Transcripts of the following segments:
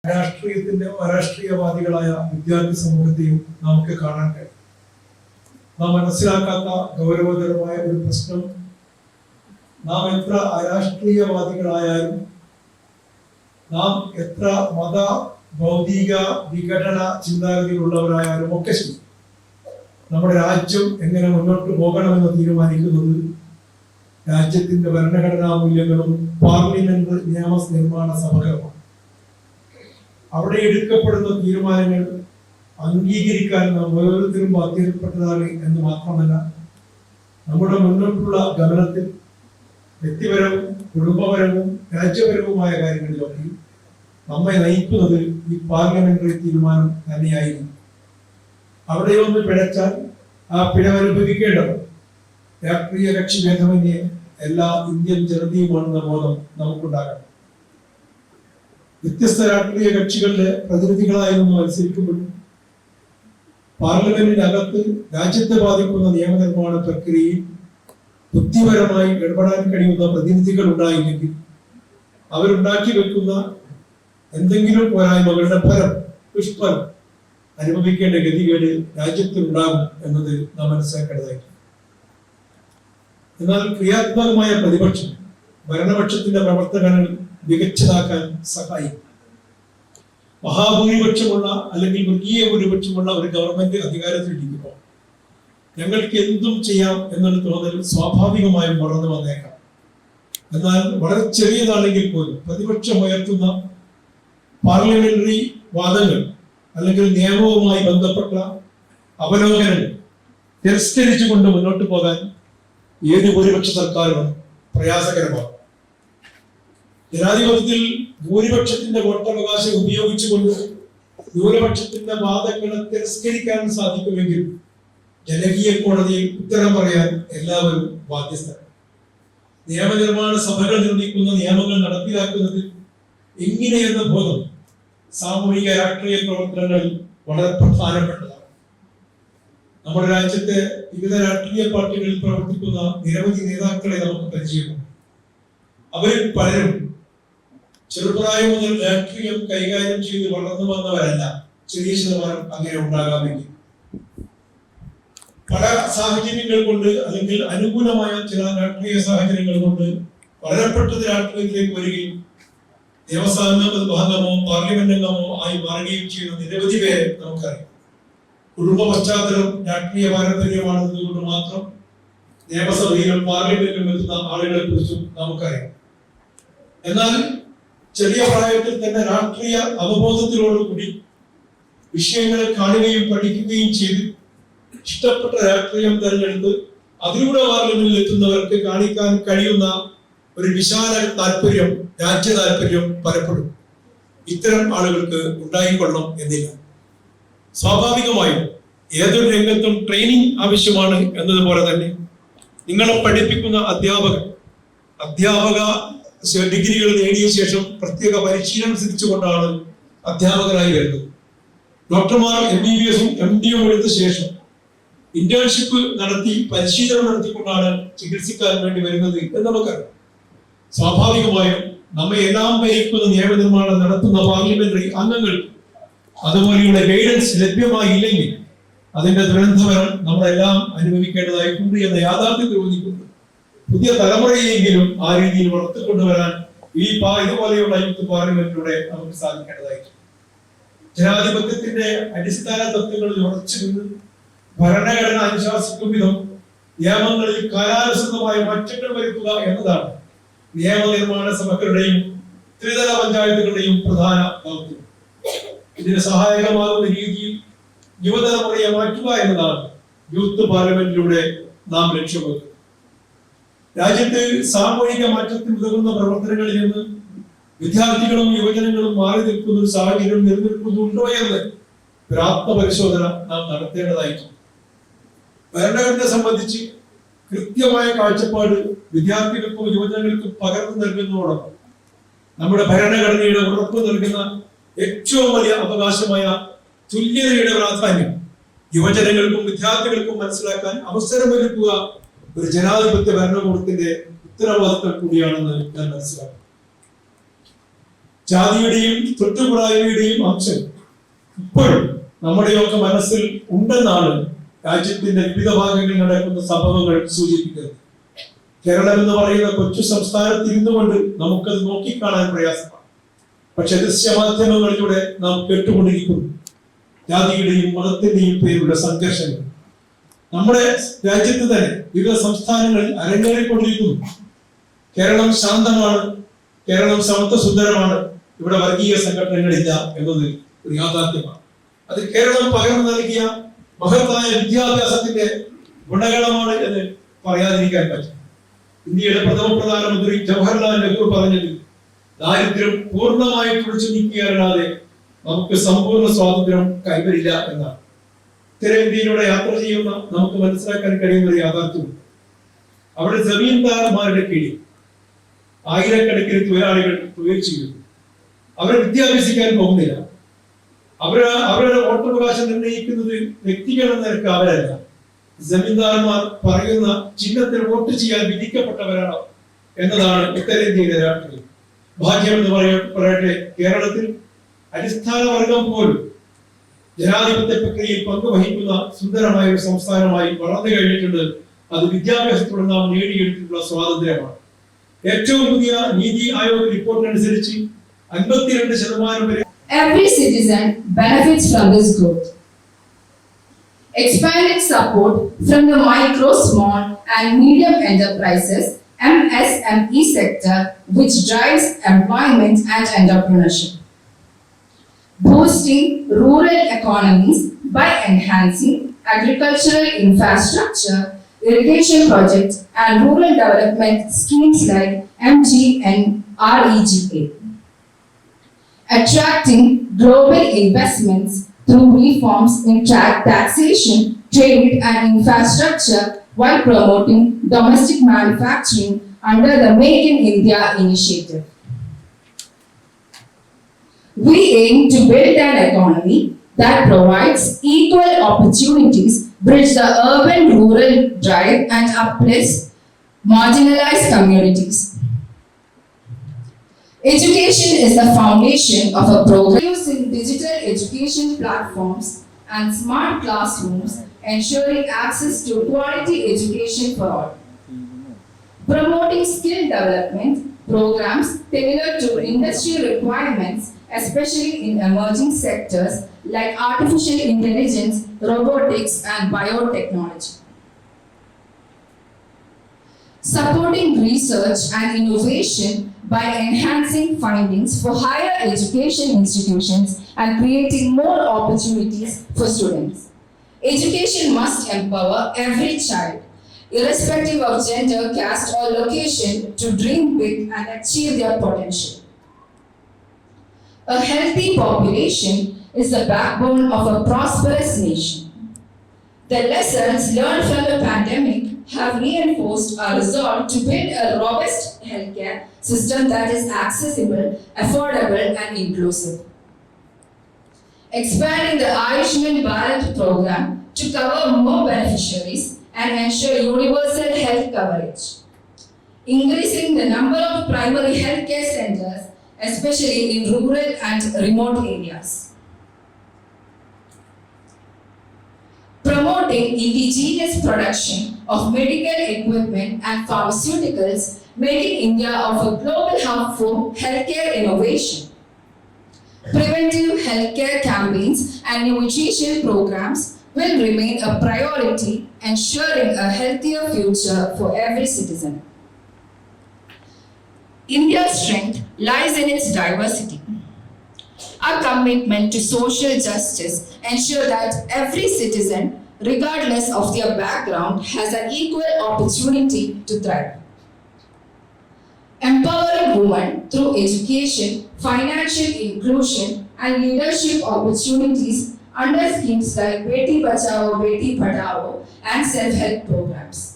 രാഷ്ട്രീയത്തിന്റെ അരാഷ്ട്രീയവാദികളായ വിദ്യാർത്ഥി സമൂഹത്തെയും നമുക്ക് കാണാൻ കഴിയും. നാം മനസ്സിലാക്കാത്ത ഗൗരവതരമായ ഒരു പ്രശ്നം, നാം എത്ര അരാഷ്ട്രീയവാദികളായാലും, നാം എത്ര മത ഭൗതിക വിഘടന ചിന്താഗതികളുള്ളവരായാലും ഒക്കെ ശരി, നമ്മുടെ രാജ്യം എങ്ങനെ മുന്നോട്ട് പോകണമെന്ന് തീരുമാനിക്കുന്നത് രാജ്യത്തിന്റെ ഭരണഘടനാ മൂല്യങ്ങളും പാർലമെന്റ് നിയമനിർമ്മാണ സഭകളുമാണ്. അവിടെ എടുക്കപ്പെടുന്ന തീരുമാനങ്ങൾ അംഗീകരിക്കാൻ നാം ഓരോരുത്തരും ബാധ്യതപ്പെട്ടതാണ് എന്ന് മാത്രമല്ല, നമ്മുടെ മുന്നോട്ടുള്ള ഗമനത്തിൽ വ്യക്തിപരവും കുടുംബപരവും രാജ്യപരവുമായ കാര്യങ്ങളിലൊക്കെ നമ്മെ നയിക്കുന്നത് ഈ പാർലമെന്ററി തീരുമാനം തന്നെയായിരുന്നു. അവിടെയൊന്ന് പിഴച്ചാൽ ആ പിഴവനുഭവിക്കേണ്ടത് രാഷ്ട്രീയ കക്ഷി ഭേദമന്യേ എല്ലാ ഇന്ത്യൻ ജനതയുമാണെന്ന ബോധം നമുക്കുണ്ടാകണം. വ്യത്യസ്ത രാഷ്ട്രീയ കക്ഷികളുടെ പ്രതിനിധികളായിരുന്നു മത്സരിക്കുമ്പോൾ പാർലമെന്റിനകത്ത് രാജ്യത്തെ ബാധിക്കുന്ന നിയമനിർമ്മാണ പ്രക്രിയയിൽ ബുദ്ധിപരമായി ഇടപെടാൻ കഴിയുന്ന പ്രതിനിധികൾ ഉണ്ടായില്ലെങ്കിൽ അവരുണ്ടാക്കി വെക്കുന്ന എന്തെങ്കിലും പോരായ്മകളുടെ ഫലം, ദുഷ്ഫലം അനുഭവിക്കേണ്ട ഗതികേട് രാജ്യത്തിനുണ്ടാകും എന്നത് നാം മനസ്സിലാക്കേണ്ടതായിട്ടുണ്ട്. എന്നാൽ ക്രിയാത്മകമായ പ്രതിപക്ഷം ഭരണപക്ഷത്തിന്റെ പ്രവർത്തനങ്ങൾ മികച്ചതാക്കാൻ സഹായിക്കും. മഹാഭൂരിപക്ഷമുള്ള അല്ലെങ്കിൽ മൃഗീയ ഭൂരിപക്ഷമുള്ള ഒരു ഗവൺമെന്റ് അധികാരത്തിലിരിക്കുമ്പോൾ ഞങ്ങൾക്ക് എന്തും ചെയ്യാം എന്നൊരു തോന്നൽ സ്വാഭാവികമായും വളർന്നു വന്നേക്കാം. എന്നാൽ വളരെ ചെറിയതാണെങ്കിൽ പോലും പ്രതിപക്ഷം ഉയർത്തുന്ന പാർലമെന്ററി വാദങ്ങൾ അല്ലെങ്കിൽ നിയമവുമായി ബന്ധപ്പെട്ട അവലോകനങ്ങൾ തിരസ്കരിച്ചുകൊണ്ട് മുന്നോട്ട് പോകാൻ ഏത് ഭൂരിപക്ഷ സർക്കാരും പ്രയാസകരമാണ്. ജനാധിപത്യത്തിൽ ഭൂരിപക്ഷത്തിന്റെ വോട്ടവകാശം ഉപയോഗിച്ചുകൊണ്ട് ന്യൂനപക്ഷത്തിന്റെ വാദങ്ങളെ തിരസ്കരിക്കാൻ സാധിക്കുമെങ്കിൽ ജനകീയ കോടതിയിൽ ഉത്തരം പറയാൻ എല്ലാവരും ബാധ്യസ്ഥരാണ്. നിയമനിർമ്മാണ സഭകൾ നിർമ്മിക്കുന്ന നിയമങ്ങൾ നടപ്പിലാക്കുന്നത് എങ്ങനെയെന്ന ബോധം സാമൂഹിക രാഷ്ട്രീയ പ്രവർത്തനങ്ങളിൽ വളരെ പ്രധാനപ്പെട്ടതാണ്. നമ്മുടെ രാജ്യത്തെ വിവിധ രാഷ്ട്രീയ പാർട്ടികളിൽ പ്രവർത്തിക്കുന്ന നിരവധി നേതാക്കളെ നമുക്ക് പരിചയമുണ്ട്. അവരിൽ പലരും ചെറുപ്രായം മുതൽ രാഷ്ട്രീയം കൈകാര്യം ചെയ്ത് വളർന്നു വന്നവരല്ല. ചെറിയ ശതമാനം അങ്ങനെ ഉണ്ടാകാമെങ്കിൽ പല സാഹചര്യങ്ങൾ കൊണ്ട് അല്ലെങ്കിൽ അനുകൂലമായ ചില രാഷ്ട്രീയ സാഹചര്യങ്ങൾ കൊണ്ട് വളരെ പെട്ടെന്ന് രാഷ്ട്രീയത്തിലേക്ക് വരികയും നിയമസഭാംഗമോ പാർലമെന്റ് അംഗമോ ആയി മാറുകയും ചെയ്യുന്ന നിരവധി പേരെ നമുക്കറിയാം. കുടുംബ പശ്ചാത്തലം രാഷ്ട്രീയ പാരമ്പര്യമാണെന്നതുകൊണ്ട് മാത്രം നിയമസഭയിലും പാർലമെന്റിലും എത്തുന്ന ആളുകളെ കുറിച്ചും നമുക്കറിയാം. എന്നാൽ ചെറിയ പ്രായത്തിൽ തന്നെ രാഷ്ട്രീയ അവബോധത്തിലോടുകൂടി വിഷയങ്ങളെ കാണുകയും പഠിക്കുകയും ചെയ്ത് ഇഷ്ടപ്പെട്ട രാഷ്ട്രീയം തെരഞ്ഞെടുത്ത് അതിലൂടെ പാർലമെന്റിൽ എത്തുന്നവർക്ക് കാണിക്കാൻ കഴിയുന്ന ഒരു വിശാല താല്പര്യം, രാജ്യ താല്പര്യം പലപ്പോഴും ഇത്തരം ആളുകൾക്ക് ഉണ്ടായിക്കൊള്ളണം എന്നില്ല. സ്വാഭാവികമായും ഏതൊരു രംഗത്തും ട്രെയിനിങ് ആവശ്യമാണ് എന്നതുപോലെ തന്നെ നിങ്ങളെ പഠിപ്പിക്കുന്ന അധ്യാപക ഡിഗ്രികൾ നേടിയ ശേഷം പ്രത്യേക പരിശീലനം സിദ്ധിച്ചുകൊണ്ടാണ് അധ്യാപകരായി വരുന്നത്. ഡോക്ടർമാർ MBBS-ഉം MD-യും എടുത്ത ശേഷം ഇന്റേൺഷിപ്പ് നടത്തി പരിശീലനം നടത്തിക്കൊണ്ടാണ് ചികിത്സിക്കാൻ വേണ്ടി വരുന്നത് എന്ന് നമുക്കറിയാം. സ്വാഭാവികമായും നമ്മെ എല്ലാം ഭരിക്കുന്ന നിയമനിർമ്മാണം നടത്തുന്ന പാർലമെന്ററി അംഗങ്ങൾ അതുപോലെയുള്ള ഗൈഡൻസ് ലഭ്യമായില്ലെങ്കിൽ അതിന്റെ ദുരന്തഫലം നമ്മളെല്ലാം അനുഭവിക്കേണ്ടതായിട്ടുണ്ട് എന്ന യാഥാർത്ഥ്യം തോന്നിക്കുന്നു. പുതിയ തലമുറയെങ്കിലും ആ രീതിയിൽ വളർത്തിക്കൊണ്ടുവരാൻ ഇതുപോലെയുള്ള യൂത്ത് പാർലമെന്റിലൂടെ നമുക്ക് സാധിക്കേണ്ടതായിട്ടുണ്ട്. ജനാധിപത്യത്തിന്റെ അടിസ്ഥാന തത്വങ്ങളിൽ ഉറച്ചു നിന്ന് ഭരണഘടന അനുശാസിക്കും വിധം നിയമങ്ങളിൽ കാലാനുസൃതമായ മാറ്റങ്ങൾ വരുത്തുക എന്നതാണ് നിയമനിർമ്മാണ സഭകളുടെയും ത്രിതല പഞ്ചായത്തുകളുടെയും പ്രധാന ദൗത്യം. ഇതിന് സഹായകമാകുന്ന രീതിയിൽ യുവതലമുറയെ മാറ്റുക എന്നതാണ് യൂത്ത് പാർലമെന്റിലൂടെ നാം ലക്ഷ്യം വെക്കുന്നത്. രാജ്യത്ത് സാമൂഹിക മാറ്റത്തിന് ഉതകുന്ന പ്രവർത്തനങ്ങളിൽ നിന്ന് വിദ്യാർത്ഥികളും യുവജനങ്ങളും മാറി നിൽക്കുന്ന ഒരു സാഹചര്യം നിലനിൽക്കുന്നുണ്ടോ എന്ന് ഒരു ആത്മപരിശോധന നാം നടത്തേണ്ടതായിട്ടുണ്ട്. ഭരണഘടനയെ സംബന്ധിച്ച് കൃത്യമായ കാഴ്ചപ്പാട് വിദ്യാർത്ഥികൾക്കും യുവജനങ്ങൾക്കും പകർന്നു നൽകുന്നതോടൊപ്പം നമ്മുടെ ഭരണഘടനയുടെ ഉറപ്പ് നൽകുന്ന ഏറ്റവും വലിയ അവകാശമായ തുല്യതയുടെ പ്രാധാന്യം യുവജനങ്ങൾക്കും വിദ്യാർത്ഥികൾക്കും മനസ്സിലാക്കാൻ അവസരമൊരുക്കുക ഒരു ജനാധിപത്യ ഭരണകൂടത്തിന്റെ ഉത്തരവാദിത്തം കൂടിയാണെന്ന് ഞാൻ മനസ്സിലാക്കുന്നു. ജാതിയുടെയും തൊട്ടുകൂടായ്മയുടെയും അംശം ഇപ്പോഴും നമ്മുടെയൊക്കെ മനസ്സിൽ ഉണ്ടെന്നാണ് രാജ്യത്തിന്റെ വിവിധ ഭാഗങ്ങളിൽ നടക്കുന്ന സംഭവങ്ങൾ സൂചിപ്പിക്കുന്നത്. കേരളം എന്ന് പറയുന്ന കൊച്ചു സംസ്ഥാനത്ത് ഇരുന്നുകൊണ്ട് നമുക്കത് നോക്കിക്കാണാൻ പ്രയാസമാണ്. പക്ഷെ ദൃശ്യമാധ്യമങ്ങളിലൂടെ നാം കേട്ടുകൊണ്ടിരിക്കുന്നു ജാതിയുടെയും മതത്തിന്റെയും പേരിലുള്ള സംഘർഷങ്ങൾ. നമ്മുടെ രാജ്യത്ത് തന്നെ വിവിധ സംസ്ഥാനങ്ങളിൽ അരങ്ങേറിക്കൊണ്ടിരിക്കുന്നു. കേരളം ശാന്തമാണ്, കേരളം സമത്വസുന്ദരമാണ്, ഇവിടെ വർഗീയ സംഘടനകളില്ല എന്നത് ഒരു യാഥാർത്ഥ്യമാണ്. അത് കേരളം പകർന്നു നൽകിയ മഹത്തായ വിദ്യാഭ്യാസത്തിന്റെ ഗുണഗണമാണ് എന്ന് പറയാതിരിക്കാൻ പറ്റും. ഇന്ത്യയുടെ പ്രഥമ പ്രധാനമന്ത്രി ജവഹർലാൽ നെഹ്റു പറഞ്ഞത് ദാരിദ്ര്യം പൂർണ്ണമായി തുടച്ചു നീക്കിയാലല്ലാതെ നമുക്ക് സമ്പൂർണ്ണ സ്വാതന്ത്ര്യം കൈവരില്ല എന്നാണ്. ഉത്തരേന്ത്യയിലൂടെ യാത്ര ചെയ്യുന്ന നമുക്ക് മനസ്സിലാക്കാൻ കഴിയുന്ന ഒരു യാഥാർത്ഥ്യം, അവിടെ ജമീന്ദാർമാരുടെ കീഴിൽ ആയിരക്കണക്കിന് തൊഴിലാളികൾ തൊഴിൽ ചെയ്യുന്നു. അവരെ വിദ്യാഭ്യാസിക്കാൻ പോകുന്നില്ല. അവരുടെ വോട്ടവകാശം നിർണ്ണയിക്കുന്നത് വ്യക്തികൾ എന്ന നിലക്ക് അവരല്ല. ജമീന്ദാർമാർ പറയുന്ന ചിഹ്നത്തിൽ വോട്ട് ചെയ്യാൻ വിധിക്കപ്പെട്ടവരാണ് എന്നതാണ് ഉത്തരേന്ത്യയിലെ രാഷ്ട്രീയം. ഭാഗ്യം എന്ന് പറയട്ടെ, കേരളത്തിൽ അടിസ്ഥാന വർഗം പോലും ജനാധിപത്യ പ്രക്രിയയിൽ പങ്കുവഹിക്കുന്ന സുന്ദരമായ ഒരു സംസ്ഥാനമായി വളർന്നു കഴിഞ്ഞിട്ടുണ്ട്. അത് വിദ്യാഭ്യാസത്തോടെ നാം നേടിയെടുത്തിട്ടുള്ള സ്വാതന്ത്ര്യമാണ്. ഏറ്റവും പുതിയ നീതി ആയോഗ് റിപ്പോർട്ട് അനുസരിച്ച് 52% വരെ every citizen benefits from this growth. Expanded support from the micro, small and medium enterprises MSME sector, which drives employment and entrepreneurship. Boosting rural economies by enhancing agricultural infrastructure, irrigation projects and rural development schemes like MGNREGA. Attracting global investments through reforms in taxation, trade and infrastructure while promoting domestic manufacturing under the Make in India initiative. We aim to build an economy that provides equal opportunities, bridge the urban-rural divide and uplifts marginalized communities. Education is the foundation of a program using digital education platforms and smart classrooms, ensuring access to quality education for all. Promoting skill development programs tailored to industry requirements, especially in emerging sectors like artificial intelligence, robotics, and biotechnology. Supporting research and innovation by enhancing findings for higher education institutions and creating more opportunities for students. Education must empower every child, irrespective of gender, caste, or location, to dream big and achieve their potential. A healthy population is the backbone of a prosperous nation. The lessons learned from the pandemic have reinforced our resolve to build a robust healthcare system that is accessible, affordable, and inclusive. Expanding the Ayushman Bharat program to cover more beneficiaries and ensure universal health coverage. Increasing the number of primary healthcare centers, especially in rural and remote areas. Promoting indigenous production of medical equipment and pharmaceuticals, making India of a global hub for healthcare innovation. Preventive healthcare campaigns and nutrition programs will remain a priority, ensuring a healthier future for every citizen. India's strength lies in its diversity. Our commitment to social justice ensures that every citizen, regardless of their background, has an equal opportunity to thrive. Empowering women through education, financial inclusion, and leadership opportunities under schemes like Beti Bachao, Beti Padhao, and self-help programs.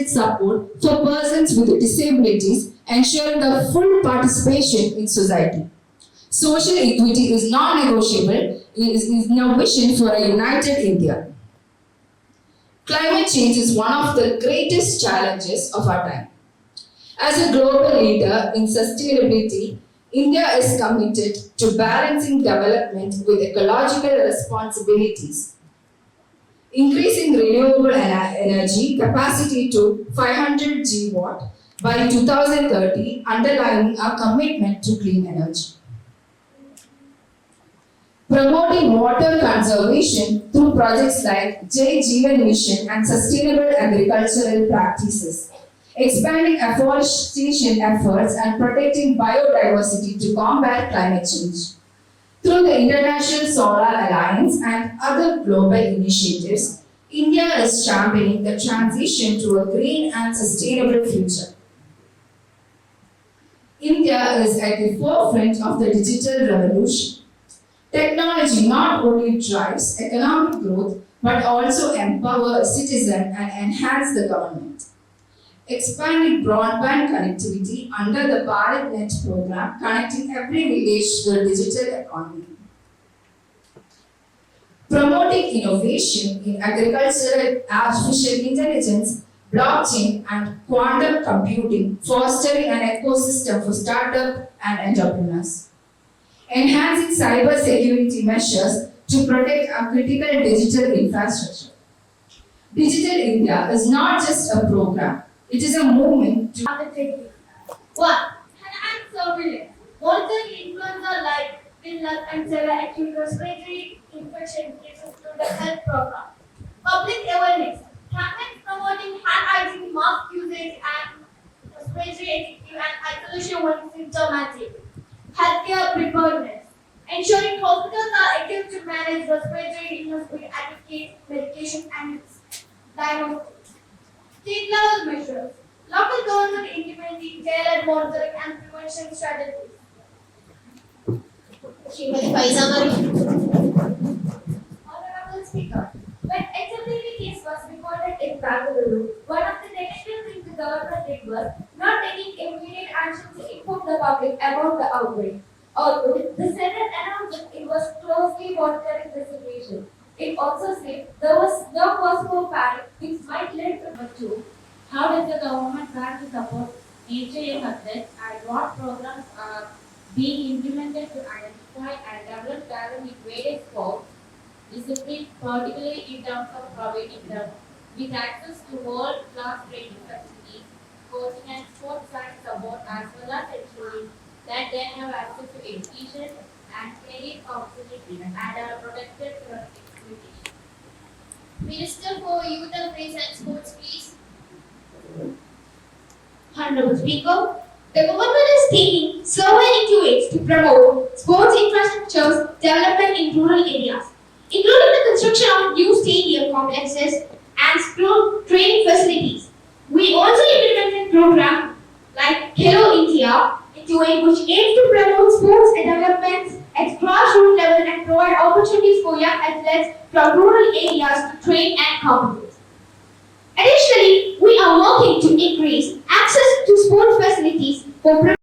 Support for persons with disabilities, ensuring the full participation in society. Social equity is non-negotiable. It is our vision for a united India. Climate change is one of the greatest challenges of our time. As a global leader in sustainability, India is committed to balancing development with ecological responsibilities, increasing renewable energy capacity to 500 GW by 2030, underlining our commitment to clean energy. Promoting water conservation through projects like Jai Jeevan Mission and sustainable agricultural practices. Expanding afforestation efforts and protecting biodiversity to combat climate change. Through the International Solar Alliance and other global initiatives, India is championing the transition to a green and sustainable future. India is at the forefront of the digital revolution. Technology not only drives economic growth but also empowers citizens and enhances the government. Expanding broadband connectivity under the BharatNet program, connecting every village to the digital economy. Promoting innovation in agricultural, artificial intelligence, blockchain, and quantum computing, fostering an ecosystem for startups and entrepreneurs. Enhancing cyber security measures to protect our critical digital infrastructure. Digital India is not just a program, it is a movement to Undertaking. 1. Enhance surveillance. Monitoring influenza-like illness and severe acute respiratory infection cases through the health program. Public awareness. Campaigns promoting hand hygiene, mask usage, and respiratory etiquette and isolation when symptomatic. Healthcare preparedness. Ensuring hospitals are equipped to manage respiratory illness with adequate medication and diagnostics. State level measures. Local government implementing tailored monitoring and prevention strategies. Srimati Faiza Mari. Honorable Speaker, when HMDB case was reported in Bangalore, one of the negative things the government did was not taking immediate action to inform the public about the outbreak. Although the Senate announced that it was closely monitoring the situation, it also said there was no cause for panic which might lead to Number 2. How does the government plan to support nature methods and what programs are being implemented to identify and develop talent in various sports disciplines, particularly in terms of providing them with access to world-class training facilities, coaching and sports science support, as well as ensuring that they have access to education and career opportunities and are protected from exploitation. Minister for Youth Affairs and Sports, please. Honorable Speaker, the government is taking so many ways to promote sports infrastructure development in rural areas, including the construction of new stadium complexes and training facilities. We also implemented programs like Hello India, which aims to promote sports development at grassroots level and provide opportunities for young athletes from rural areas to train and compete. Additionally, we are working to increase access to sports facilities for